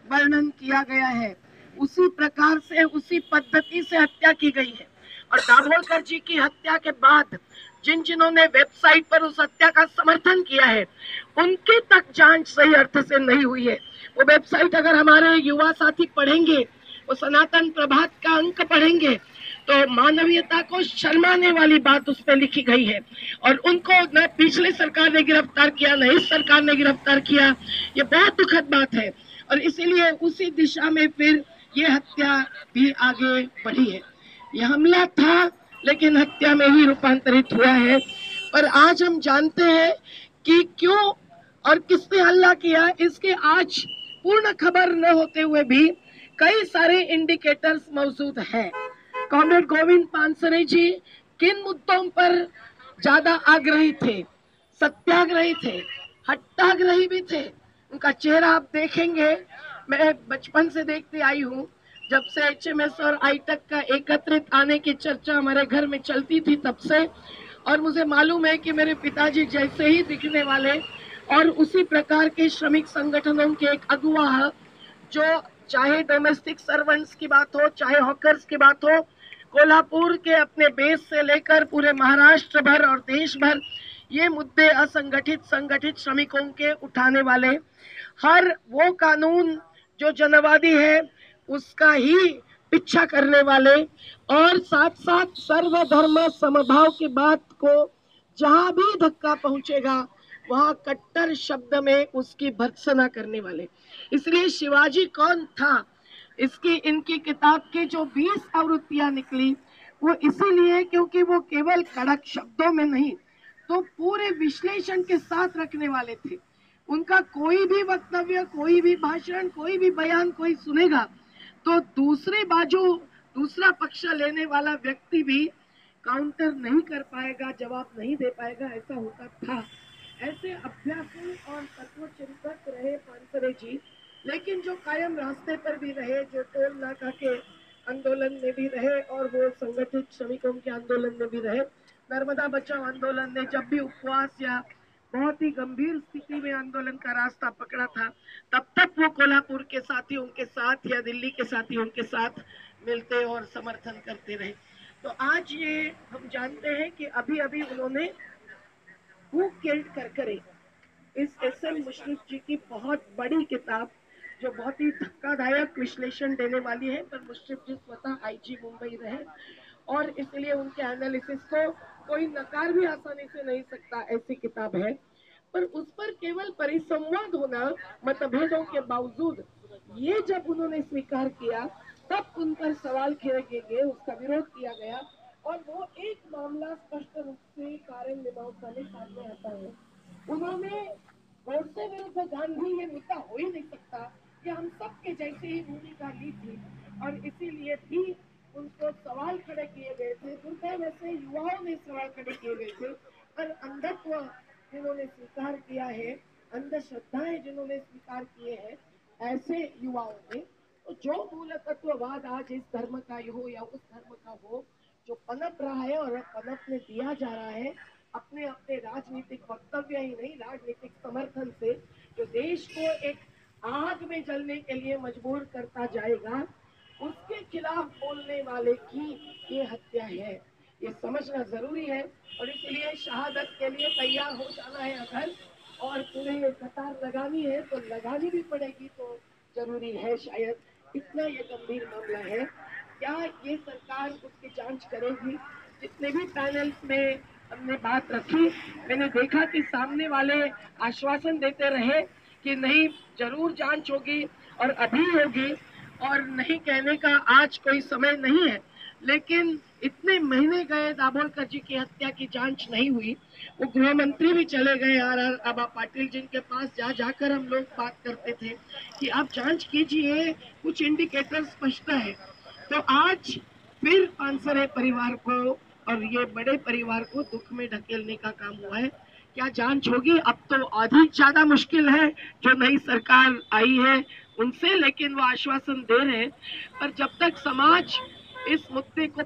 वर्णन किया गया है उसी प्रकार से, उसी पद्धति से हत्या की गई है। और दाभोलकर जी की हत्या के बाद जिन्होंने वेबसाइट पर उस हत्या का समर्थन किया है, उनकी तक जांच सही अर्थ से नहीं हुई है। वो वेबसाइट अगर हमारे युवा साथी पढ़ेंगे, वो सनातन प्रभात का अंक पढ़ेंगे, तो मानवीयता को शर्माने वाली बात उस पर लिखी गई है। और उनको न पिछली सरकार ने गिरफ्तार किया, न इस सरकार ने गिरफ्तार किया। ये बहुत दुखद बात है और इसीलिए उसी दिशा में फिर ये हत्या भी आगे बढ़ी है। यह हमला था लेकिन हत्या में ही रूपांतरित हुआ है। पर आज हम जानते हैं कि क्यों और किसने हमला किया, इसके आज पूर्ण खबर न होते हुए भी कई सारे इंडिकेटर्स मौजूद हैं। कॉमरेड गोविंद पानसरे जी किन मुद्दों पर ज्यादा आग्रही थे? सत्याग्रही थे, हट्टाग्रही भी थे। उनका चेहरा आप देखेंगे, मैं बचपन से देखती आई हूँ, जब से HMS और आईटेक का एकत्रित आने की चर्चा हमारे घर में चलती थी तब से। और मुझे मालूम है कि मेरे पिताजी जैसे ही दिखने वाले और उसी प्रकार के श्रमिक संगठनों के एक अगुवा, जो चाहे डोमेस्टिक सर्वेंट्स की बात हो, चाहे हॉकर्स की बात हो, कोल्हापुर के अपने बेस से लेकर पूरे महाराष्ट्र भर और देश भर ये मुद्दे असंगठित संगठित श्रमिकों के उठाने वाले, हर वो कानून जो जनवादी है उसका ही पीछा करने वाले, और साथ साथ सर्वधर्म समभाव की बात को जहां भी धक्का पहुंचेगा वहां कट्टर शब्द में उसकी भर्त्सना करने वाले। इसलिए शिवाजी कौन था, इसकी इनकी किताब की जो 20 आवृत्तियां निकली, वो इसीलिए क्योंकि वो केवल कड़क शब्दों में नहीं तो पूरे विश्लेषण के साथ रखने वाले थे। उनका कोई भी वक्तव्य, कोई भी भाषण, कोई भी बयान कोई सुनेगा तो दूसरी बाजू, दूसरा पक्ष लेने वाला व्यक्ति भी काउंटर नहीं कर पाएगा, जवाब नहीं दे पाएगा। ऐसा होता था। ऐसे अभ्यासू और तत्वचिंतक रहे पानसरे जी, लेकिन जो कायम रास्ते पर भी रहे, जो टोल नाका के आंदोलन में भी रहे और वो संगठित श्रमिकों के आंदोलन में भी रहे। नर्मदा बचाओ आंदोलन ने जब भी उपवास या बहुत ही गंभीर स्थिति में आंदोलन का रास्ता पकड़ा था, तब तक वो कोल्हापुर के साथियों के साथ या दिल्ली के साथियों के साथ मिलते और समर्थन करते रहे। तो आज ये हम जानते हैं कि अभी अभी उन्होंने हु किल्ड करकरे, इस SM मुशर्रफ जी की बहुत बड़ी किताब, जो बहुत ही धक्कादायक विश्लेषण देने वाली है, पर मुशर्रफ जी स्वतः IG मुंबई रहे और इसलिए उनके एनालिसिस को कोई नकार भी आसानी से नहीं सकता, ऐसी किताब है। पर उस पर केवल परिसंवाद होना मतभेदों के बावजूद, ये जब उन्होंने स्वीकार किया तब उन पर सवाल किए गए, उसका विरोध किया गया और वो एक मामला स्पष्ट रूप से कारण मीमांसा में सामने आता है। उन्होंने गोडसे विरुद्ध गांधी ये मुद्दा हो ही नहीं सकता, कि हम सबके जैसे ही भूमिका ली थी और इसीलिए भी उनको सवाल खड़े किए गए थे। दुर्दैव वैसे युवाओं ने सवाल खड़े किए गए थे, पर अंधत्व जिन्होंने स्वीकार किया है, अंधश्रद्धाएं जिन्होंने स्वीकार किए हैं, ऐसे युवाओं ने, तो जो मूल तत्ववाद आज इस धर्म का हो या उस धर्म का हो, जो पनप रहा है और पनपने दिया जा रहा है अपने अपने राजनीतिक वक्तव्य ही नहीं, राजनीतिक समर्थन से, जो देश को एक आग में जलने के लिए मजबूर करता जाएगा, उसके खिलाफ बोलने वाले की ये हत्या है। ये समझना जरूरी है और इसलिए शहादत के लिए तैयार हो जाना है अगर, और पूरे कतार लगानी है तो लगानी भी पड़ेगी, तो जरूरी है शायद। इतना ये गंभीर मामला है। क्या ये सरकार उसकी जांच करेगी? जितने भी पैनल्स में हमने बात रखी, मैंने देखा कि सामने वाले आश्वासन देते रहे कि नहीं, जरूर जांच होगी और अभी होगी, और नहीं कहने का आज कोई समय नहीं है। लेकिन इतने महीने गए, दाभोलकर जी की हत्या की जांच नहीं हुई। वो गृह मंत्री भी चले गए RR आबा पाटिल जिनके पास जाकर हम लोग बात करते थे कि आप जांच कीजिए, कुछ इंडिकेटर स्पष्ट है। तो आज फिर पानसरे परिवार को और ये बड़े परिवार को दुख में ढकेलने का काम हुआ है। क्या जांच होगी? अब तो अधिक ज्यादा मुश्किल है जो नई सरकार आई है उनसे, लेकिन वो आश्वासन दे रहे हैं। पर जब तक समाज इस मुद्दे को